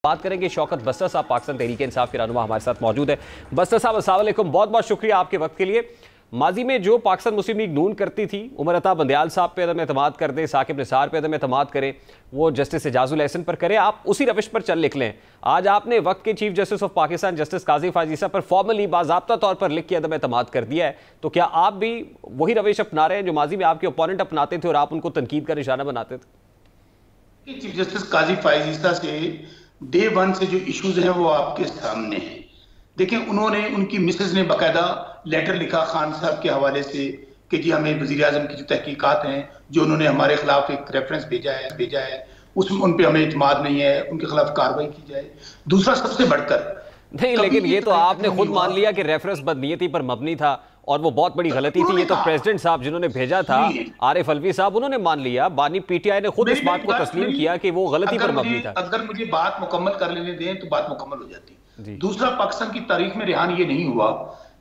बात करेंगे शौकत बस्तर साहब, पाकिस्तान तहरीक इंसाफ के रहनुमा हमारे साथ मौजूद है। बस्तर साहब अस्सलाम वालेकुम, बहुत बहुत शुक्रिया आपके वक्त के लिए। माजी में जो पाकिस्तान मुस्लिम लीग नून करती थी, उमर अता बंदयाल साहब पे अदम एतमाद कर दे, साकिब निसार पे अदम एतमाद करें, वो जस्टिस एजाजुल एहसन पर करें, आप उसी रविश पर चल निकलें। आज आपने वक्त के chief justice of Pakistan justice Qazi Faez साहब पर फॉर्मली बाज़ाब्ता तौर पर लिख के अदम एतमाद कर दिया है, तो क्या आप भी वही रविश अपना रहे हैं जो माजी में आपके ओपोनेंट अपनाते थे और आप उनको तनकीद का निशाना बनाते थे? चीफ जस्टिस काजी फायजी साहब से डे वन से जो इश्यूज हैं वो आपके सामने हैं। देखिए, उन्होंने, उनकी मिसेज ने बाकायदा लेटर लिखा खान साहब के हवाले से कि जी हमें वजीर आजम की जो तहकीकात हैं, जो उन्होंने हमारे खिलाफ एक रेफरेंस भेजा है उसमें उन पर हमें इत्मीनान नहीं है, उनके खिलाफ कार्रवाई की जाए। दूसरा सबसे बढ़कर नहीं, लेकिन ये तो आपने खुद मान लिया कि रेफरेंस बदनीयती पर मबनी था और वो बहुत बड़ी गलती थी। ये तो प्रेसिडेंट साहब जिन्होंने भेजा था, आरिफ अलवी साहब, उन्होंने मान लिया। बानी पीटीआई ने खुद इस बात को तस्लीम किया कि वो गलती पर मबनी था। अगर मुझे बात मुकम्मल कर लेने दें तो बात मुकम्मल हो जाती। दूसरा, पाकिस्तान की तारीख में रिहान ये नहीं हुआ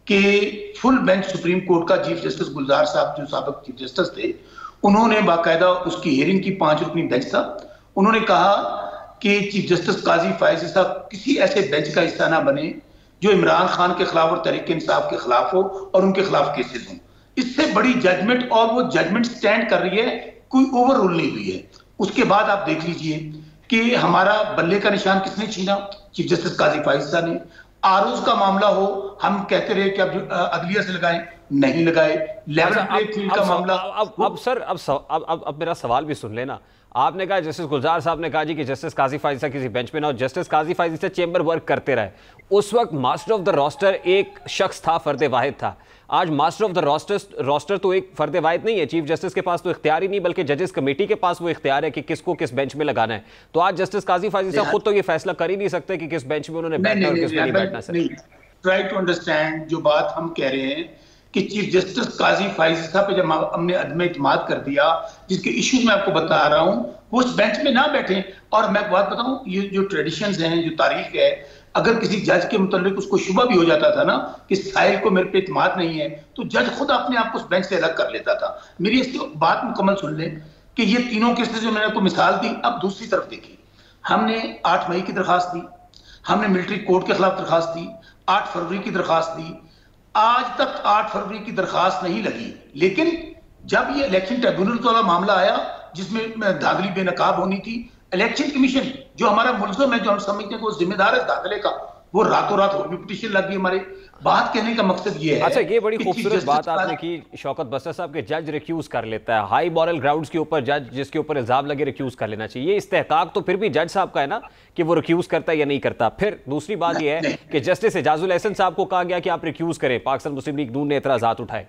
कि फुल बेंच सुप्रीम कोर्ट का चीफ जस्टिस गुलजार साहब जो साबिक चीफ जस्टिस थे, उन्होंने बाकायदा उसकी हियरिंग की 5 रुकनी बेंच था। उन्होंने कहा कि चीफ जस्टिस काजी फायजी साहब किसी ऐसे बेंच का हिस्सा ना बने जो इमरान खान के खिलाफ और तहरीक इंसाफ के खिलाफ हो और उनके खिलाफ केसेस हों। इससे बड़ी जजमेंट, और वो जजमेंट स्टैंड कर रही है, कोई ओवर रूल नहीं हुई है। उसके बाद आप देख लीजिए कि हमारा बल्ले का निशान किसने छीना? चीफ जस्टिस काजी फायजी साहब ने। आरोज का मामला हो, हम कहते रहे कि अब अदलिया से लगाएं, नहीं लगाए। लेवल प्ले फील्ड का मामला। अब सर, अब मेरा सवाल भी सुन लेना। आपने कहा, जस्टिस गुलजार साहब ने कहा जी कि जस्टिस काजी फायजी साहब किसी बेंच पे ना हो, जस्टिस काजी फायजी साहब चेंबर वर्क करते रहे। उस वक्त मास्टर ऑफ द रोस्टर एक शख्स था, फर्द वाहिद था। आज मास्टर ऑफ द रोस्टर तो एक फर्द वाहिद नहीं है। चीफ जस्टिस के पास तो इख्तियार ही नहीं, बल्कि जजेस कमेटी के पास वो इख्तियार है कि किसको किस बेंच में लगाना है। तो आज जस्टिस काजी फायजी साहब खुद तो ये फैसला कर ही नहीं सकते कि किस बेंच में उन्होंने बैठना और किस में नहीं बैठना। सर, ट्राई टू अंडरस्टैंड जो बात हम कह रहे हैं कि चीफ जस्टिस काजी फायजी साहब पे जब हमने अदम इत्मीनान कर दिया, जिसके इश्यूज मैं आपको बता रहा हूं, वो उस बेंच में ना बैठे। और मैं बात बताऊं, ये जो ट्रेडिशंस हैं, जो तारीख है, अगर किसी जज के मुतालिक उसको शुबा भी हो जाता था ना कि साहिल को मेरे पे इत्मीनान नहीं है, तो जज खुद अपने आप को उस बेंच से अलग कर लेता था। मेरी इसकी बात मुकम्मल सुन लें कि ये तीनों केसेस जो मैंने आपको मिसाल दी। अब दूसरी तरफ देखिए, हमने 8 मई की दरखास्त दी, हमने मिलिट्री कोर्ट के खिलाफ दरखास्त दी, 8 फरवरी की दरखास्त दी। आज तक 8 फरवरी की दरखास्त नहीं लगी। लेकिन जब ये इलेक्शन ट्रिब्यूनल वाला मामला आया जिसमें धागली बेनकाब होनी थी, इलेक्शन कमीशन जो हमारा मुल्ज़िम है, जो हम समझते हैं कि वो जिम्मेदार है दाखिले का, वो रातों रात और भी पिटीशन लग गई हमारे। बात कहने का मकसद ये है। अच्छा, ये बड़ी खूबसूरत बात आपने की शौकत बस्तर साहब के जज रिक्यूज कर लेता है। हाई मॉरल ग्राउंड्स के ऊपर जज जिसके ऊपर इल्जाम लगे रिक्यूज कर लेना चाहिए। ये इस्तेहकाक तो फिर भी जज साहब का है ना कि वो रिक्यूज करता है या नहीं करता। फिर दूसरी बात ये है कि जस्टिस एजाजुल एहसन साहब को कहा गया कि आप रिक्यूज करें, पाकिस्तान मुस्लिम लीग नून ने एतराजात उठाए।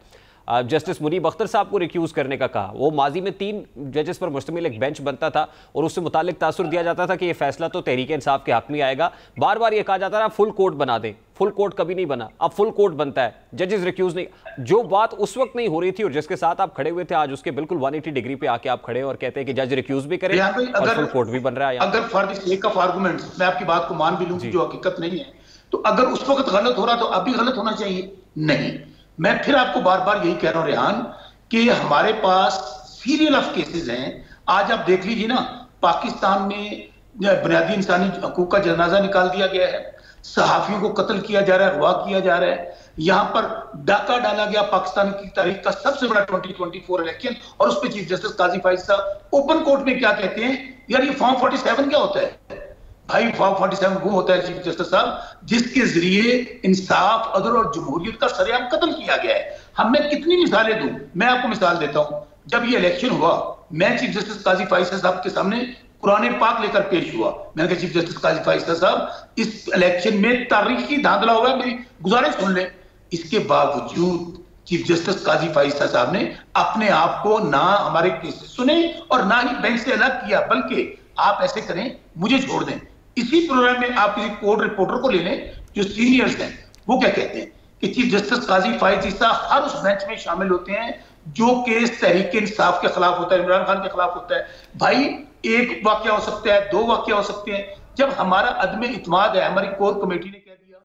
जस्टिस मुनीब अख्तर साहब को रिक्यूज करने का कहा। वो माजी में 3 जजेस पर मुश्तमिल एक बेंच बनता था और उससे मुतालिक तासुर दिया जाता था कि ये फैसला तो तहरीक इंसाफ के हक में आएगा। बार बार ये कहा जाता रहा फुल कोर्ट बना दें, फुल कोर्ट कभी नहीं बना। अब फुल कोर्ट बनता है, जजेस रिक्यूज नहीं। जो बात उस वक्त नहीं हो रही थी और जिसके साथ आप खड़े हुए थे, आज उसके बिल्कुल 180 डिग्री पे आके आप खड़े और कहते हैं कि जज रिक्यूज भी करें और फुल कोर्ट भी बन रहा है। अगर for the sake of arguments मैं आपकी बात को मान भी लूं जो हकीकत नहीं है, तो अगर उस वक्त गलत हो रहा तो अब भी गलत होना चाहिए? नहीं। मैं फिर आपको बार बार यही कह रहा हूं रेहान कि हमारे पास सीरियल ऑफ केसेस हैं। आज आप देख लीजिए ना, पाकिस्तान में बुनियादी इंसानी हकूक का जनाजा निकाल दिया गया है, सहाफियों को कत्ल किया जा रहा है, अगवा किया जा रहा है, यहां पर डाका डाला गया पाकिस्तान की तारीख का सबसे बड़ा 2024 इलेक्शन, और उस पर चीफ जस्टिस काजी फायजी साहब ओपन कोर्ट में क्या कहते हैं, यार ये फॉर्म 47 क्या होता है? भाई फॉर्म 47 वो होता है चीफ जस्टिस साहब जिसके जरिए इंसाफ, अदल और जमहूरियत का सरेआम कत्ल किया गया है। हम मैं कितनी मिसालें दूं? मैं आपको मिसाल देता हूं। जब ये इलेक्शन हुआ, मैं चीफ जस्टिस काजी फायजी साहब के सामने कुरान पाक लेकर पेश हुआ। मैंने कहा चीफ जस्टिस काजी फायजी साहब, इस इलेक्शन में तारीखी धांधला हुआ है, मेरी गुजारिश सुन ले। इसके बावजूद चीफ जस्टिस काजी फायजी साहब ने अपने आप को ना हमारे केसेस सुने और ना ही बेंच से अलग किया, बल्कि आप ऐसे करें, मुझे छोड़ दें। इसी प्रोग्राम में आप किसी कोर्ट रिपोर्टर को ले लें जो सीनियर्स हैं, वो क्या कहते हैं कि चीफ जस्टिस काजी फायजी साहब हर उस बेंच में शामिल होते हैं जो केस तहरीक इंसाफ के खिलाफ होता है, इमरान खान के खिलाफ होता है। भाई एक वाकया हो सकता है, 2 वाकया हो सकते हैं। जब हमारा अदम इत्मीनान है, हमारी कोर कमेटी ने